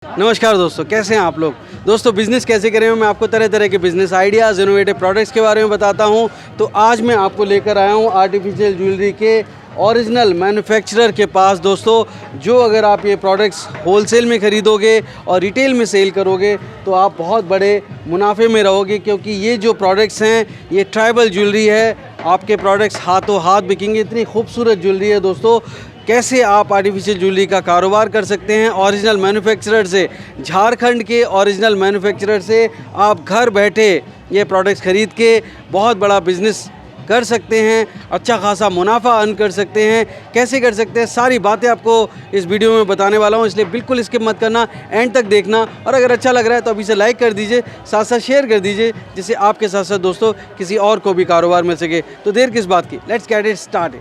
नमस्कार दोस्तों, कैसे हैं आप लोग। दोस्तों, बिज़नेस कैसे करें मैं आपको तरह तरह के बिज़नेस आइडियाज़, इनोवेटिव प्रोडक्ट्स के बारे में बताता हूं। तो आज मैं आपको लेकर आया हूं आर्टिफिशियल ज्वेलरी के ओरिजिनल मैन्युफैक्चरर के पास दोस्तों। जो अगर आप ये प्रोडक्ट्स होलसेल में ख़रीदोगे और रिटेल में सेल करोगे तो आप बहुत बड़े मुनाफे में रहोगे, क्योंकि ये जो प्रोडक्ट्स हैं ये ट्राइबल ज्वेलरी है। आपके प्रोडक्ट्स हाथों हाथ बिकेंगे। इतनी खूबसूरत ज्वेलरी है दोस्तों। कैसे आप आर्टिफिशियल ज्वेलरी का कारोबार कर सकते हैं ओरिजिनल मैन्युफैक्चरर से, झारखंड के ओरिजिनल मैन्युफैक्चरर से आप घर बैठे ये प्रोडक्ट्स ख़रीद के बहुत बड़ा बिज़नेस कर सकते हैं, अच्छा खासा मुनाफा अर्न कर सकते हैं। कैसे कर सकते हैं, सारी बातें आपको इस वीडियो में बताने वाला हूं, इसलिए बिल्कुल स्किप मत करना, एंड तक देखना। और अगर अच्छा लग रहा है तो अभी से लाइक कर दीजिए, साथ साथ शेयर कर दीजिए, जिससे आपके साथ साथ दोस्तों किसी और को भी कारोबार मिल सके। तो देर किस बात की, लेट्स गेट इट स्टार्टेड।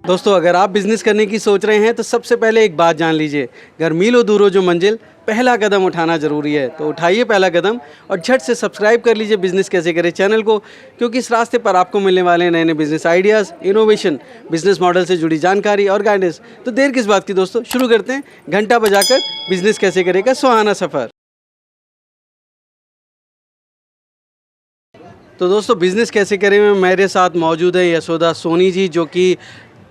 दोस्तों, अगर आप बिज़नेस करने की सोच रहे हैं तो सबसे पहले एक बात जान लीजिए, घर मीलों दूर हो जो मंजिल, पहला कदम उठाना ज़रूरी है। तो उठाइए पहला कदम और झट से सब्सक्राइब कर लीजिए बिज़नेस कैसे करें चैनल को, क्योंकि इस रास्ते पर आपको मिलने वाले हैं नए नए business ideas, innovation, business model से जुड़ी जानकारी और गाइडेंस। तो देर किस बात की दोस्तों, शुरू करते हैं घंटा बजाकर बिज़नेस कैसे करेगा सुहाना सफ़र। तो दोस्तों, बिज़नेस कैसे करें में मेरे साथ मौजूद है यशोदा सोनी जी, जो कि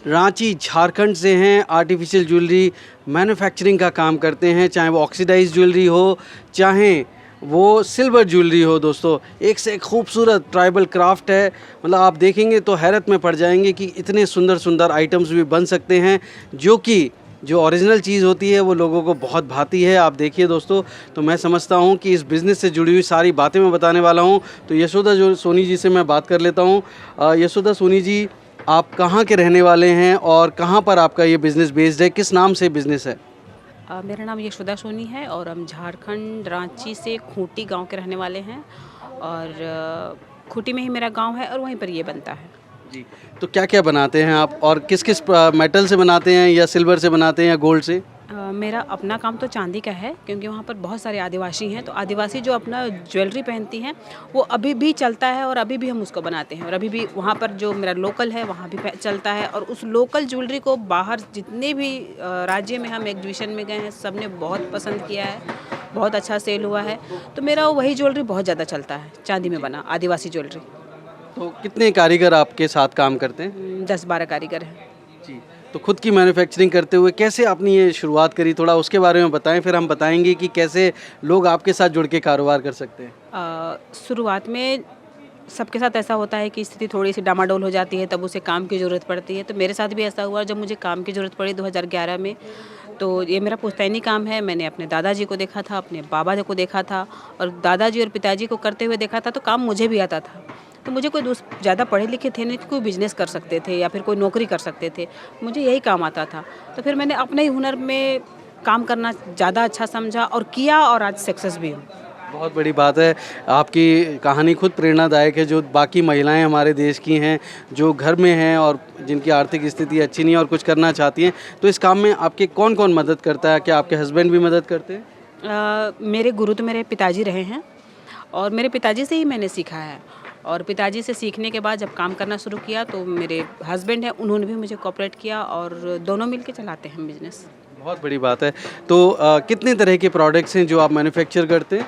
रांची झारखंड से हैं। आर्टिफिशियल ज्वेलरी मैन्युफैक्चरिंग का काम करते हैं, चाहे वो ऑक्सीडाइज ज्वेलरी हो, चाहे वो सिल्वर ज्वेलरी हो। दोस्तों, एक से एक खूबसूरत ट्राइबल क्राफ्ट है। मतलब आप देखेंगे तो हैरत में पड़ जाएंगे कि इतने सुंदर सुंदर आइटम्स भी बन सकते हैं, जो ओरिजिनल चीज़ होती है वो लोगों को बहुत भाती है। आप देखिए दोस्तों, तो मैं समझता हूँ कि इस बिज़नेस से जुड़ी हुई सारी बातें मैं बताने वाला हूँ। तो यशोदा जो सोनी जी से मैं बात कर लेता हूँ। यशोदा सोनी जी, आप कहाँ के रहने वाले हैं और कहाँ पर आपका ये बिज़नेस बेस्ड है, किस नाम से बिज़नेस है? मेरा नाम यशोदा सोनी है और हम झारखंड रांची से खूंटी गांव के रहने वाले हैं। और खूंटी में ही मेरा गांव है और वहीं पर ये बनता है। जी। तो क्या-क्या बनाते हैं आप और किस-किस मेटल से बनाते हैं, या सिल्वर से बनाते हैं या गोल्ड से? मेरा अपना काम तो चांदी का है, क्योंकि वहाँ पर बहुत सारे आदिवासी हैं। तो आदिवासी जो अपना ज्वेलरी पहनती हैं वो अभी भी चलता है और अभी भी हम उसको बनाते हैं। और अभी भी वहाँ पर जो मेरा लोकल है वहाँ भी चलता है। और उस लोकल ज्वेलरी को बाहर जितने भी राज्य में हम एग्जीबिशन में गए हैं सब ने बहुत पसंद किया है, बहुत अच्छा सेल हुआ है। तो मेरा वही ज्वेलरी बहुत ज़्यादा चलता है, चांदी में बना आदिवासी ज्वेलरी। तो कितने कारीगर आपके साथ काम करते हैं? 10-12 कारीगर हैं। जी। तो खुद की मैन्युफैक्चरिंग करते हुए कैसे आपने ये शुरुआत करी, थोड़ा उसके बारे में बताएँ, फिर हम बताएँगे कि कैसे लोग आपके साथ जुड़ के कारोबार कर सकते हैं। शुरुआत में सबके साथ ऐसा होता है कि स्थिति थोड़ी सी डामाडोल हो जाती है, तब उसे काम की ज़रूरत पड़ती है। तो मेरे साथ भी ऐसा हुआ, जब मुझे काम की ज़रूरत पड़ी 2011 में। तो ये मेरा पुश्तैनी काम है। मैंने अपने दादाजी को देखा था, अपने बाबा जी को देखा था, और दादाजी और पिताजी को करते हुए देखा था, तो काम मुझे भी आता था। तो मुझे कोई ज़्यादा पढ़े लिखे थे नहीं कि कोई बिज़नेस कर सकते थे या फिर कोई नौकरी कर सकते थे, मुझे यही काम आता था। तो फिर मैंने अपने ही हुनर में काम करना ज़्यादा अच्छा समझा और किया, और आज सक्सेस भी हूँ। बहुत बड़ी बात है। आपकी कहानी खुद प्रेरणादायक है। जो बाकी महिलाएं हमारे देश की हैं, जो घर में हैं और जिनकी आर्थिक स्थिति अच्छी नहीं है और कुछ करना चाहती हैं, तो इस काम में आपके कौन कौन मदद करता है? क्या आपके हस्बैंड भी मदद करते हैं? मेरे गुरु तो मेरे पिताजी रहे हैं, और मेरे पिताजी से ही मैंने सीखा है। और पिताजी से सीखने के बाद जब काम करना शुरू किया तो मेरे हस्बैंड हैं, उन्होंने भी मुझे कोऑपरेट किया, और दोनों मिलके चलाते हैं बिज़नेस। बहुत बड़ी बात है। तो कितने तरह के प्रोडक्ट्स हैं जो आप मैन्युफैक्चर करते हैं?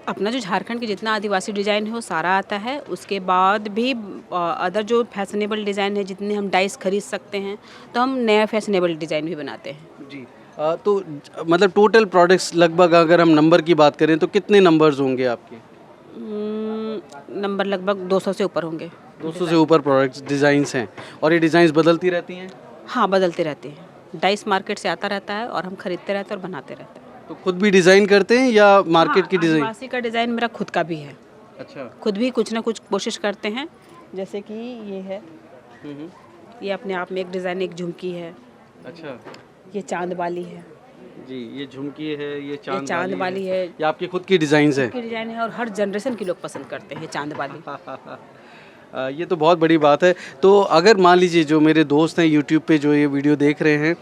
अपना जो झारखंड के जितना आदिवासी डिज़ाइन है वो सारा आता है। उसके बाद भी अदर जो फैशनेबल डिज़ाइन है, जितने हम डाइस खरीद सकते हैं, तो हम नया फैशनेबल डिज़ाइन भी बनाते हैं। जी। तो मतलब टोटल प्रोडक्ट्स लगभग अगर हम नंबर की बात करें तो कितने नंबर्स होंगे आपके? नंबर लगभग 200 से ऊपर होंगे। 200 से ऊपर प्रोडक्ट्स डिज़ाइंस हैं, और ये डिज़ाइंस बदलती रहती हैं? हाँ, बदलते रहते हैं। डाइस मार्केट से आता रहता है और हम खरीदते रहते हैं और बनाते रहते हैं। तो खुद भी डिज़ाइन करते हैं या मार्केट की डिज़ाइन? आदिवासी का डिज़ाइन मेरा खुद का भी है। अच्छा। खुद भी कुछ ना कुछ कोशिश करते हैं। जैसे कि ये है, हम्म। ये अपने आप में एक डिज़ाइन, एक झुमकी है। अच्छा। ये चाँद वाली है। जी, ये झुमकी है, ये चाँद चाँद वाली है। ये आपकी खुद की डिज़ाइंस हैं? की डिज़ाइन है, और हर जनरेशन के लोग पसंद करते हैं चाँद वाली। ये तो बहुत बड़ी बात है। तो अगर मान लीजिए जो मेरे दोस्त हैं यूट्यूब पे जो ये वीडियो देख रहे हैं,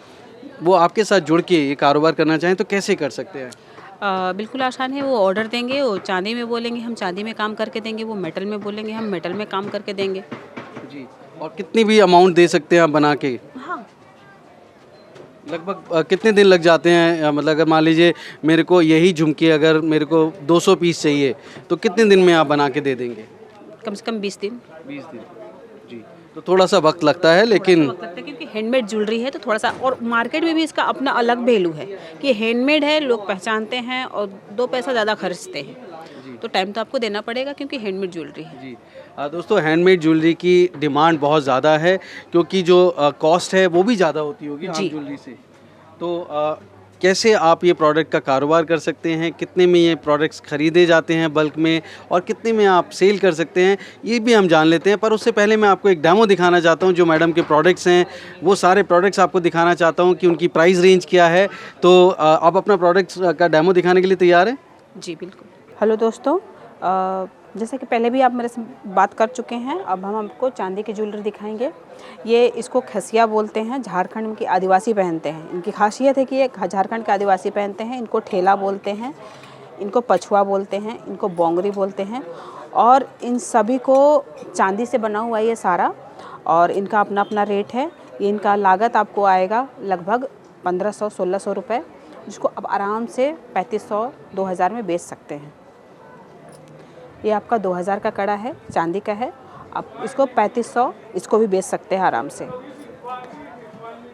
वो आपके साथ जुड़ के ये कारोबार करना चाहें तो कैसे कर सकते हैं? बिल्कुल आसान है। वो ऑर्डर देंगे, वो चाँदी में बोलेंगे हम चाँदी में काम करके देंगे, वो मेटल में बोलेंगे हम मेटल में काम करके देंगे। जी। और कितनी भी अमाउंट दे सकते हैं आप बना के? हाँ, लगभग कितने दिन लग जाते हैं, मतलब अगर मान लीजिए मेरे को यही झुमकी अगर मेरे को 200 पीस चाहिए तो कितने दिन में आप बना के दे देंगे? कम से कम 20 दिन। 20 दिन। जी। तो थोड़ा सा वक्त लगता है लेकिन वक्त लगता है क्योंकि हैंडमेड ज्वेलरी है तो थोड़ा सा, और मार्केट में भी इसका अपना अलग वैल्यू है कि हैंडमेड है, लोग पहचानते हैं और 2 पैसा ज़्यादा खर्चते हैं, तो टाइम तो आपको देना पड़ेगा क्योंकि हैंडमेड ज्वेलरी है। जी। दोस्तों हैंडमेड ज्वेलरी की डिमांड बहुत ज़्यादा है क्योंकि जो कॉस्ट है वो भी ज़्यादा होती होगी आम जी। ज्वेलरी से। तो कैसे आप ये प्रोडक्ट का कारोबार कर सकते हैं, कितने में ये प्रोडक्ट्स खरीदे जाते हैं बल्क में और कितने में आप सेल कर सकते हैं, ये भी हम जान लेते हैं। पर उससे पहले मैं आपको एक डेमो दिखाना चाहता हूँ, जो मैडम के प्रोडक्ट्स हैं वो सारे प्रोडक्ट्स आपको दिखाना चाहता हूँ कि उनकी प्राइस रेंज क्या है। तो आप अपना प्रोडक्ट्स का डेमो दिखाने के लिए तैयार हैं? जी बिल्कुल। हेलो दोस्तों, जैसे कि पहले भी आप मेरे से बात कर चुके हैं, अब हम आपको चांदी की ज्वेलरी दिखाएंगे। ये इसको खसिया बोलते हैं, झारखंड के आदिवासी पहनते हैं। इनकी खासियत है कि ये झारखंड के आदिवासी पहनते हैं। इनको ठेला बोलते हैं, इनको पछुआ बोलते हैं, इनको बोंगरी बोलते हैं, और इन सभी को चांदी से बना हुआ ये सारा, और इनका अपना अपना रेट है। ये इनका लागत आपको आएगा लगभग 1500-1600 रुपये, जिसको आप आराम से 3500-2000 में बेच सकते हैं। ये आपका 2000 का कड़ा है, चांदी का है, आप इसको 3500 इसको भी बेच सकते हैं आराम से।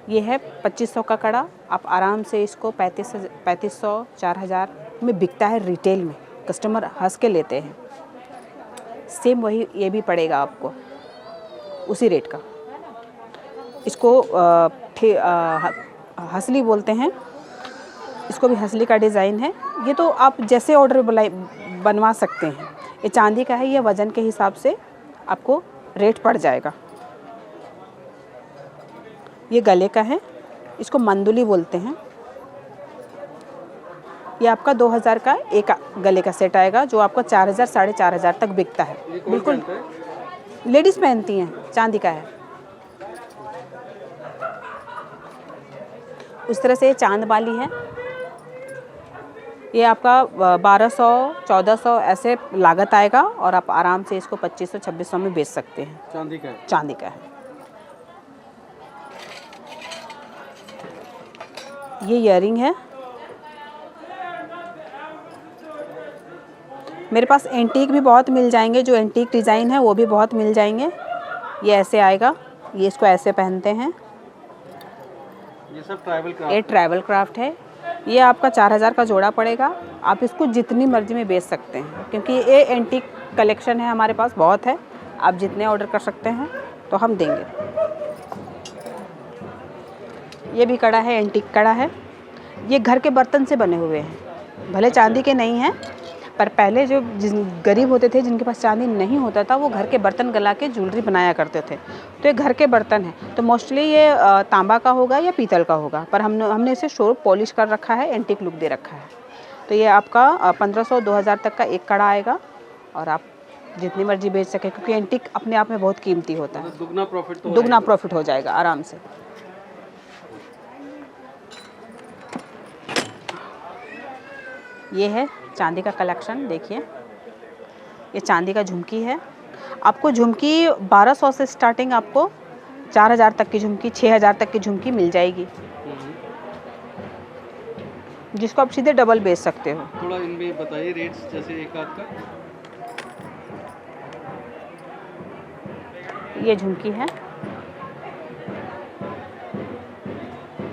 ये है 2500 का कड़ा, आप आराम से इसको 3500-4000 में बिकता है रिटेल में, कस्टमर हंस के लेते हैं। सेम वही ये भी पड़ेगा आपको उसी रेट का। इसको हंसली बोलते हैं, इसको भी हंसली का डिज़ाइन है। ये तो आप जैसे ऑर्डर बनवा सकते हैं। ये चांदी का है, ये वज़न के हिसाब से आपको रेट पड़ जाएगा। ये गले का है, इसको मंदुली बोलते हैं। ये आपका 2000 का एक गले का सेट आएगा, जो आपको 4000-4500 तक बिकता है। बिल्कुल लेडीज़ पहनती हैं, चांदी का है। उस तरह से ये चांद वाली है, ये आपका 1200-1400 ऐसे लागत आएगा, और आप आराम से इसको 2500-2600 में बेच सकते हैं। चांदी का है? चांदी का है। ये ईयरिंग है। मेरे पास एंटीक भी बहुत मिल जाएंगे, जो एंटीक डिज़ाइन है वो भी बहुत मिल जाएंगे। ये ऐसे आएगा, ये इसको ऐसे पहनते हैं। ये सब ट्रैवल क्राफ्ट? ये ट्रैवल क्राफ्ट है। ये आपका 4000 का जोड़ा पड़ेगा। आप इसको जितनी मर्जी में बेच सकते हैं, क्योंकि ये एंटीक कलेक्शन है हमारे पास, बहुत है। आप जितने ऑर्डर कर सकते हैं तो हम देंगे। ये भी कड़ा है, एंटीक कड़ा है। ये घर के बर्तन से बने हुए हैं, भले चांदी के नहीं हैं, पर पहले जो गरीब होते थे, जिनके पास चांदी नहीं होता था, वो घर के बर्तन गला के ज्वेलरी बनाया करते थे। तो ये घर के बर्तन हैं, तो मोस्टली ये तांबा का होगा या पीतल का होगा, पर हमने इसे शो पॉलिश कर रखा है, एंटीक लुक दे रखा है। तो ये आपका 1500-2000 तक का एक कड़ा आएगा, और आप जितनी मर्जी बेच सकें, क्योंकि एंटीक अपने आप में बहुत कीमती होता है। दुगना प्रॉफिट हो जाएगा आराम से। ये है चांदी का कलेक्शन, देखिए ये चांदी का झुमकी है। आपको झुमकी 1200 से स्टार्टिंग, आपको 4000 तक की झुमकी, 6000 तक की झुमकी मिल जाएगी, जिसको आप सीधे डबल बेच सकते हो। थोड़ा इनमें बताइए रेट्स, जैसे एक आध का। ये झुमकी है,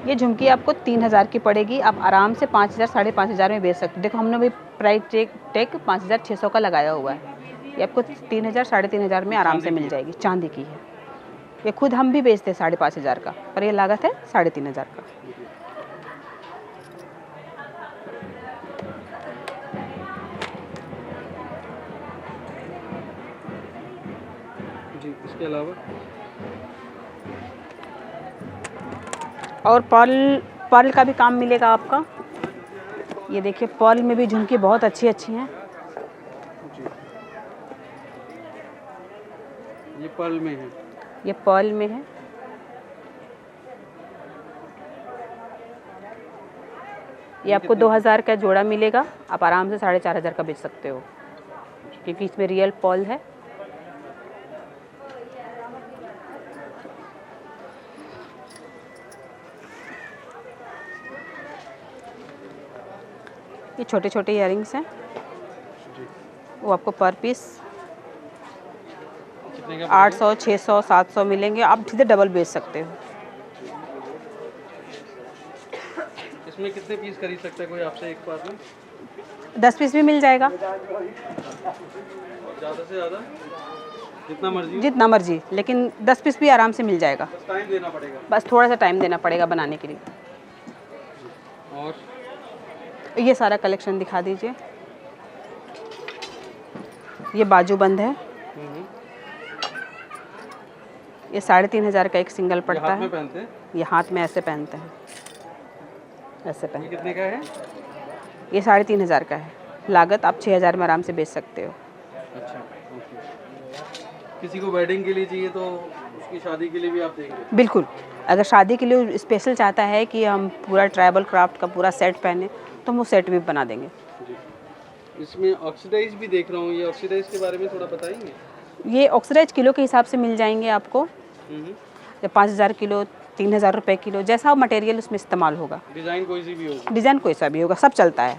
ये झुमकी आपको 3000 की पड़ेगी। आप आराम से 5000-5500 में बेच सकते हो। देखो हमने भी प्राइस टैग 5600 का लगाया हुआ है। ये आपको 3000-3500 में आराम से मिल जाएगी। चांदी की है, ये खुद हम भी बेचते हैं 5500 का, पर ये लागत है 3500 का। जी, इसके अलावा और पर्ल का भी काम मिलेगा आपका। ये देखिए पर्ल में भी झुमकी बहुत अच्छी अच्छी हैं। ये पर्ल में है? ये पर्ल में है। ये आपको 2000 का जोड़ा मिलेगा, आप आराम से 4500 का बेच सकते हो, क्योंकि इसमें रियल पर्ल है। ये छोटे छोटे इयररिंग्स हैं, वो आपको पर पीस कितने का 800, 600, 700 मिलेंगे। आप सीधे डबल बेच सकते हो। इसमें कितने पीस खरीद सकता है कोई आपसे एक बार में? 10 पीस भी मिल जाएगा, ज़्यादा से ज़्यादा जितना मर्जी हो? जितना मर्जी, लेकिन 10 पीस भी आराम से मिल जाएगा। बस टाइम देना पड़ेगा। बस थोड़ा सा टाइम देना पड़ेगा बनाने के लिए। और ये सारा कलेक्शन दिखा दीजिए। ये बाजूबंद है, ये 3500 का एक सिंगल पड़ता हाथ में है। पहनते हैं? ये हाथ में ऐसे पहनते हैं, ऐसे ये पहनते कितने का है? हैं। ये 3500 का है। लागत आप 6000 में आराम से बेच सकते हो। अच्छा, ओके। किसी को वेडिंग के लिए चाहिए तो उसकी शादी के लिए भी आप देंगे? बिल्कुल, अगर शादी के लिए स्पेशल चाहता है कि हम पूरा ट्राइबल क्राफ्ट का पूरा सेट पहने तो हम वो सेट भी बना देंगे। जी। इसमें ऑक्सीडाइज भी देख रहा हूँ, ये ऑक्सीडाइज के बारे में थोड़ा बताएंगे? ये ऑक्सीडाइज किलो के हिसाब से मिल जाएंगे आपको। जब 5000 किलो, 3000 रुपये किलो, जैसा मटेरियल उसमें इस्तेमाल होगा। डिज़ाइन कोई सी भी होगी? डिज़ाइन कोई सा भी होगा, सब चलता है।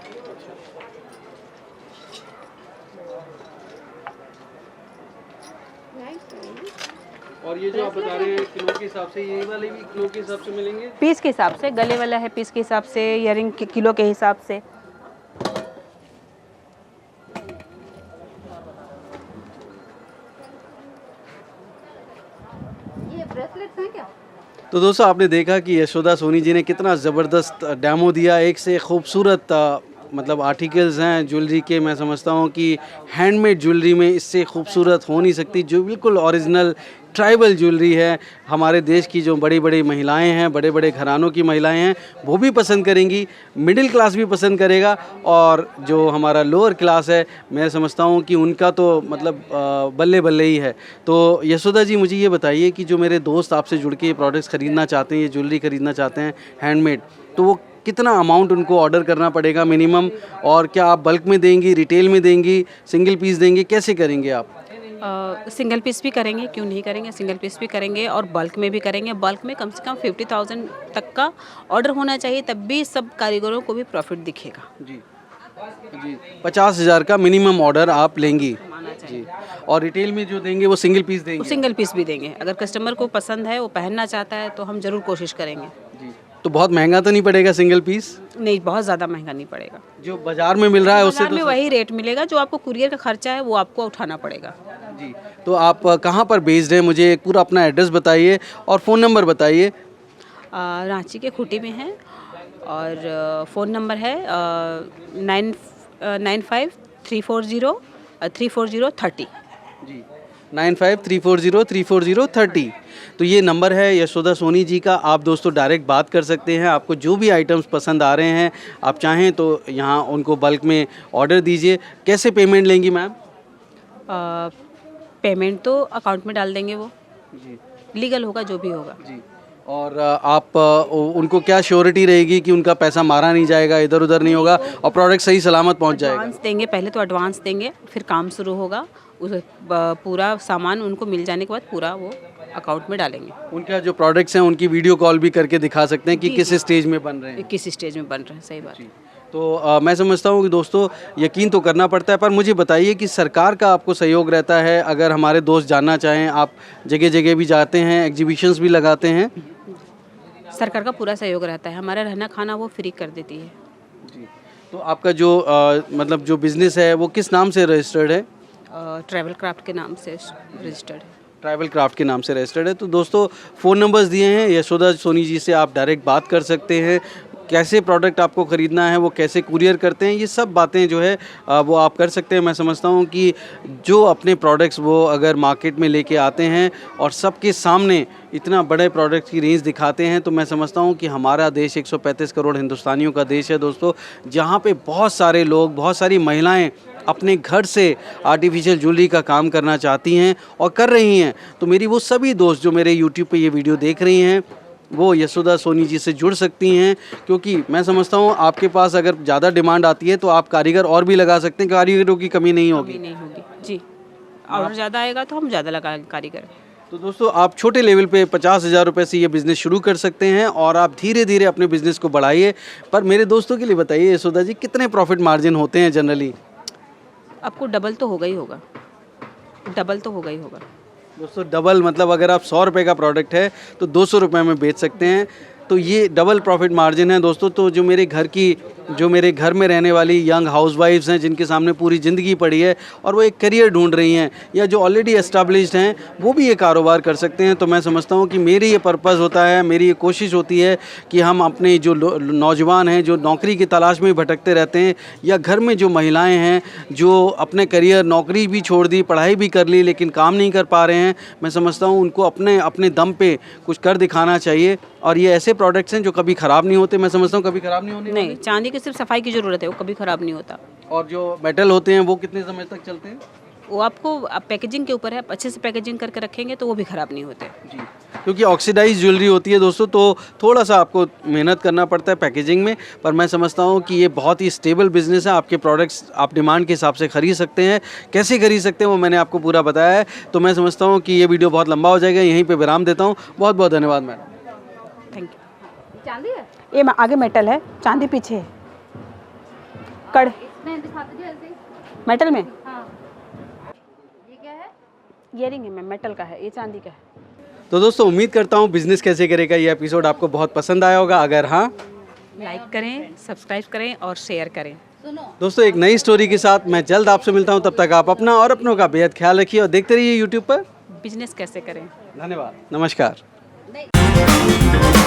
और ये जो आप बता रहे हैं किलो के हिसाब से, ये वाले भी किलो के हिसाब से मिलेंगे? पीस के हिसाब से, गले वाला है पीस के हिसाब से, इयररिंग किलो के हिसाब से। ये ब्रेसलेट्स हैं क्या? तो दोस्तों आपने देखा कि यशोदा सोनी जी ने कितना ज़बरदस्त डेमो दिया। एक से खूबसूरत मतलब आर्टिकल्स हैं ज्वेलरी के। मैं समझता हूँ कि हैंडमेड ज्वेलरी में इससे खूबसूरत हो नहीं सकती, जो बिल्कुल ओरिजिनल ट्राइबल ज्वेलरी है। हमारे देश की जो बड़ी बड़ी महिलाएं हैं, बड़े बड़े घरानों की महिलाएं हैं, वो भी पसंद करेंगी, मिडिल क्लास भी पसंद करेगा, और जो हमारा लोअर क्लास है, मैं समझता हूँ कि उनका तो मतलब बल्ले बल्ले ही है। तो यशोदा जी मुझे ये बताइए कि जो मेरे दोस्त आपसे जुड़ के ये प्रोडक्ट्स ख़रीदना चाहते हैं, ये ज्वेलरी ख़रीदना चाहते हैं हैंडमेड, तो वो कितना अमाउंट उनको ऑर्डर करना पड़ेगा मिनिमम, और क्या आप बल्क में देंगी, रिटेल में देंगी, सिंगल पीस देंगे, कैसे करेंगे आप? सिंगल पीस भी करेंगे, क्यों नहीं करेंगे, सिंगल पीस भी करेंगे और बल्क में भी करेंगे। बल्क में कम से कम 50,000 तक का ऑर्डर होना चाहिए, तब भी सब कारीगरों को भी प्रॉफिट दिखेगा। जी जी, 50,000 का मिनिमम ऑर्डर आप लेंगी जी। और रिटेल में जो देंगे वो सिंगल पीस देंगे? सिंगल पीस भी देंगे। अगर कस्टमर को पसंद है, वो पहनना चाहता है, तो हम ज़रूर कोशिश करेंगे। जी। तो बहुत महंगा तो नहीं पड़ेगा सिंगल पीस? नहीं, बहुत ज़्यादा महंगा नहीं पड़ेगा। जो बाजार में मिल रहा है उससे बाजार में तो वही रेट मिलेगा। जो आपको कुरियर का खर्चा है वो आपको उठाना पड़ेगा। जी। तो आप कहाँ पर बेस्ड हैं, मुझे एक पूरा अपना एड्रेस बताइए और फ़ोन नंबर बताइए। रांची के खूंटी में है, और फ़ोन नंबर है 9534034030। जी, 9534034030। तो ये नंबर है यशोदा सोनी जी का। आप दोस्तों डायरेक्ट बात कर सकते हैं। आपको जो भी आइटम्स पसंद आ रहे हैं, आप चाहें तो यहाँ उनको बल्क में ऑर्डर दीजिए। कैसे पेमेंट लेंगी मैम? पेमेंट तो अकाउंट में डाल देंगे, वो जी लीगल होगा जो भी होगा। जी। और आप उनको क्या श्योरिटी रहेगी कि उनका पैसा मारा नहीं जाएगा, इधर उधर नहीं होगा और प्रोडक्ट सही सलामत पहुंच जाएगा? एडवांस देंगे, पहले तो एडवांस देंगे, फिर काम शुरू होगा। उस पूरा सामान उनको मिल जाने के बाद पूरा वो अकाउंट में डालेंगे। उनका जो प्रोडक्ट्स हैं उनकी वीडियो कॉल भी करके दिखा सकते हैं कि जी, किस जी। स्टेज में बन रहे हैं? किस स्टेज में बन रहे हैं, सही बात। जी। तो मैं समझता हूँ कि दोस्तों यकीन तो करना पड़ता है, पर मुझे बताइए कि सरकार का आपको सहयोग रहता है? अगर हमारे दोस्त जानना चाहें, आप जगह जगह भी जाते हैं, एग्जीबिशंस भी लगाते हैं? सरकार का पूरा सहयोग रहता है। हमारा रहना खाना वो फ्री कर देती है। जी। तो आपका जो मतलब जो बिज़नेस है वो किस नाम से रजिस्टर्ड है? ट्रैवल क्राफ्ट के नाम से रजिस्टर्ड है। ट्राइबल क्राफ्ट के नाम से रजिस्टर्ड है। तो दोस्तों फ़ोन नंबर्स दिए हैं, यशोदा सोनी जी से आप डायरेक्ट बात कर सकते हैं। कैसे प्रोडक्ट आपको ख़रीदना है, वो कैसे कुरियर करते हैं, ये सब बातें जो है वो आप कर सकते हैं। मैं समझता हूँ कि जो अपने प्रोडक्ट्स वो अगर मार्केट में लेके आते हैं और सबके सामने इतना बड़े प्रोडक्ट्स की रेंज दिखाते हैं, तो मैं समझता हूँ कि हमारा देश 135 करोड़ हिंदुस्तानियों का देश है दोस्तों, जहाँ पे बहुत सारे लोग, बहुत सारी महिलाएं अपने घर से आर्टिफिशियल ज्वेलरी का काम करना चाहती हैं और कर रही हैं। तो मेरी वो सभी दोस्त जो मेरे यूट्यूब पे ये वीडियो देख रही हैं, वो यशोदा सोनी जी से जुड़ सकती हैं, क्योंकि मैं समझता हूँ आपके पास अगर ज़्यादा डिमांड आती है तो आप कारीगर और भी लगा सकते हैं, कारीगरों की कमी नहीं होगी। कमी नहीं होगी जी। ऑर्डर ज़्यादा आएगा तो हम ज़्यादा लगाएंगे कारीगर। तो दोस्तों आप छोटे लेवल पे 50,000 रुपये से ये बिज़नेस शुरू कर सकते हैं और आप धीरे धीरे अपने बिज़नेस को बढ़ाइए। पर मेरे दोस्तों के लिए बताइए यशोदा जी, कितने प्रॉफिट मार्जिन होते हैं जनरली? आपको डबल तो होगा ही होगा, डबल तो होगा ही होगा। दोस्तों डबल मतलब अगर आप 100 रुपये का प्रोडक्ट है तो 200 रुपये में बेच सकते हैं, तो ये डबल प्रॉफिट मार्जिन है दोस्तों। तो जो मेरे घर में रहने वाली यंग हाउसवाइफ्स हैं जिनके सामने पूरी ज़िंदगी पड़ी है और वो एक करियर ढूंढ रही हैं, या जो ऑलरेडी एस्टाब्लिश्ड हैं, वो भी ये कारोबार कर सकते हैं। तो मैं समझता हूँ कि मेरी ये पर्पज़ होता है, मेरी ये कोशिश होती है कि हम अपने जो नौजवान हैं जो नौकरी की तलाश में भटकते रहते हैं, या घर में जो महिलाएँ हैं जो अपने करियर, नौकरी भी छोड़ दी, पढ़ाई भी कर ली लेकिन काम नहीं कर पा रहे हैं, मैं समझता हूँ उनको अपने दम पे कुछ कर दिखाना चाहिए। और ये ऐसे प्रोडक्ट्स हैं जो कभी ख़राब नहीं होते, मैं समझता हूँ कभी ख़राब नहीं होने वाले। नहीं, चांदी की सिर्फ सफाई की ज़रूरत है, वो कभी ख़राब नहीं होता। और जो मेटल होते हैं वो कितने समय तक चलते हैं? वो आपको पैकेजिंग के ऊपर है, आप अच्छे से पैकेजिंग करके रखेंगे तो वो भी ख़राब नहीं होते। जी, क्योंकि ऑक्सीडाइज ज्वेलरी होती है दोस्तों, तो थोड़ा सा आपको मेहनत करना पड़ता है पैकेजिंग में। पर मैं समझता हूँ कि ये बहुत ही स्टेबल बिजनेस है। आपके प्रोडक्ट्स आप डिमांड के हिसाब से खरीद सकते हैं। कैसे खरीद सकते हैं वो मैंने आपको पूरा बताया है। तो मैं समझता हूँ कि ये वीडियो बहुत लंबा हो जाएगा, यहीं पर विराम देता हूँ। बहुत बहुत धन्यवाद मैडम। Thank you. चांदी है? ये आगे मेटल है, चांदी पीछे है। कड़ इसमें दिखा दीजिए ऐसे ही। मेटल में हाँ, ये क्या है? ईयरिंग है मैम, मेटल का है, ये चांदी का है। तो दोस्तों उम्मीद करता हूँ बिजनेस कैसे करेगा ये एपिसोड आपको बहुत पसंद आया होगा। अगर हाँ, लाइक करें, सब्सक्राइब करें और शेयर करें। सुनो, दोस्तों एक नई स्टोरी के साथ मैं जल्द आपसे मिलता हूँ। तब तक आप अपना और अपनों का बेहद ख्याल रखिए और देखते रहिए यूट्यूब पर बिजनेस कैसे करें। धन्यवाद, नमस्कार। नहीं।